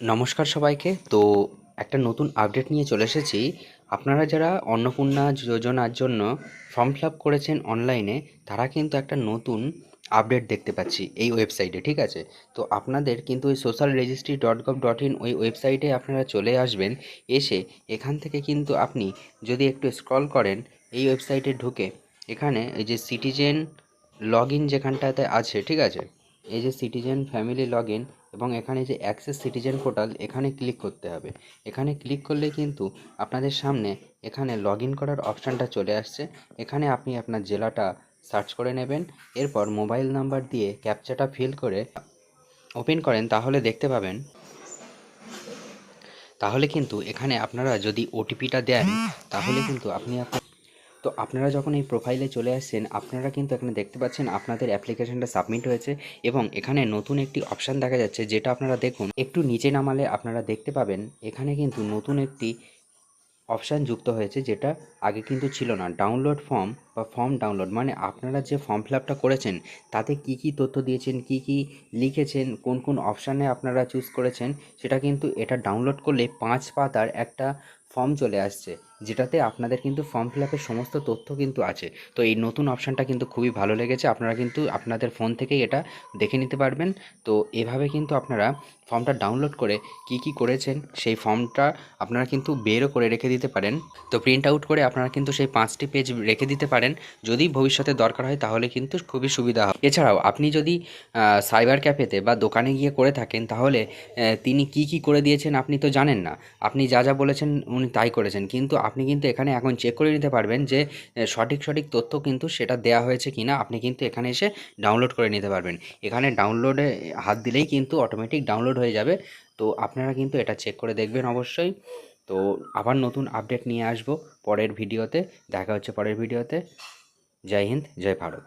নমস্কার সবাইকে। তো একটা নতুন আপডেট নিয়ে চলে এসেছি। আপনারা যারা অন্নপূর্ণা যোজনার জন্য ফর্ম ফিল আপ করেছেন অনলাইনে, তারা কিন্তু একটা নতুন আপডেট দেখতে পাচ্ছি এই ওয়েবসাইটে, ঠিক আছে? তো আপনাদের কিন্তু ওই social registry.gov.in ওই ওয়েবসাইটে আপনারা চলে আসবেন। এসে এখান থেকে কিন্তু আপনি যদি একটু স্ক্রল করেন এই ওয়েবসাইটে ঢুকে, এখানে এই যে সিটিজেন লগ ইন যেখানটাতে আছে, ঠিক আছে? এই যে সিটিজেন ফ্যামিলি লগ ইন এবং এখানে যে অ্যাক্সেস সিটিজেন পোর্টাল, এখানে ক্লিক করতে হবে। এখানে ক্লিক করলে কিন্তু আপনাদের সামনে এখানে লগ ইন করার অপশানটা চলে আসছে। এখানে আপনি আপনার জেলাটা সার্চ করে নেবেন। এরপর মোবাইল নাম্বার দিয়ে ক্যাপচাটা ফিল করে ওপেন করেন, তাহলে দেখতে পাবেন, তাহলে কিন্তু এখানে আপনারা যদি ওটিপিটা দেন, তাহলে কিন্তু তো আপনারা যখন এই প্রোফাইলে চলে আসছেন, আপনারা কিন্তু এখানে দেখতে পাচ্ছেন আপনাদের অ্যাপ্লিকেশনটা সাবমিট হয়েছে এবং এখানে নতুন একটি অপশান দেখা যাচ্ছে, যেটা আপনারা দেখুন একটু নিচে নামালে আপনারা দেখতে পাবেন এখানে কিন্তু নতুন একটি অপশান যুক্ত হয়েছে, যেটা আগে কিন্তু ছিল না। ডাউনলোড ফর্ম বা ফর্ম ডাউনলোড, মানে আপনারা যে ফর্ম ফিল আপটা করেছেন তাতে কি কি তথ্য দিয়েছেন, কি কি লিখেছেন, কোন কোন অপশানে আপনারা চুজ করেছেন, সেটা কিন্তু এটা ডাউনলোড করলে 5 পাতার একটা ফর্ম চলে আসছে, যেটাতে আপনাদের কিন্তু ফর্ম ফিল আপের সমস্ত তথ্য কিন্তু আছে। তো এই নতুন অপশানটা কিন্তু খুবই ভালো লেগেছে। আপনারা কিন্তু আপনাদের ফোন থেকেই এটা দেখে নিতে পারবেন। তো এভাবে কিন্তু আপনারা ফর্মটা ডাউনলোড করে কি কি করেছেন সেই ফর্মটা আপনারা কিন্তু বেরও করে রেখে দিতে পারেন। তো প্রিন্ট আউট করে আপনারা কিন্তু সেই 5টি পেজ রেখে দিতে পারেন। যদি ভবিষ্যতে দরকার হয় তাহলে কিন্তু খুবই সুবিধা হয়। এছাড়াও আপনি যদি সাইবার ক্যাফেতে বা দোকানে গিয়ে করে থাকেন, তাহলে তিনি কি কি করে দিয়েছেন আপনি তো জানেন না। আপনি যা যা বলেছেন উনি তাই করেছেন, কিন্তু আপনি কিন্তু এখানে এখন চেক করে নিতে পারবেন যে সঠিক সঠিক তথ্য কিন্তু সেটা দেওয়া হয়েছে কিনা। আপনি কিন্তু এখানে এসে ডাউনলোড করে নিতে পারবেন। এখানে ডাউনলোডে হাত দিলেই কিন্তু অটোমেটিক ডাউনলোড হয়ে যাবে। তো আপনারা কিন্তু এটা চেক করে দেখবেন অবশ্যই। তো আবার নতুন আপডেট নিয়ে আসবো পরের ভিডিওতে। দেখা হচ্ছে পরের ভিডিওতে। জয় হিন্দ, জয় ভারত।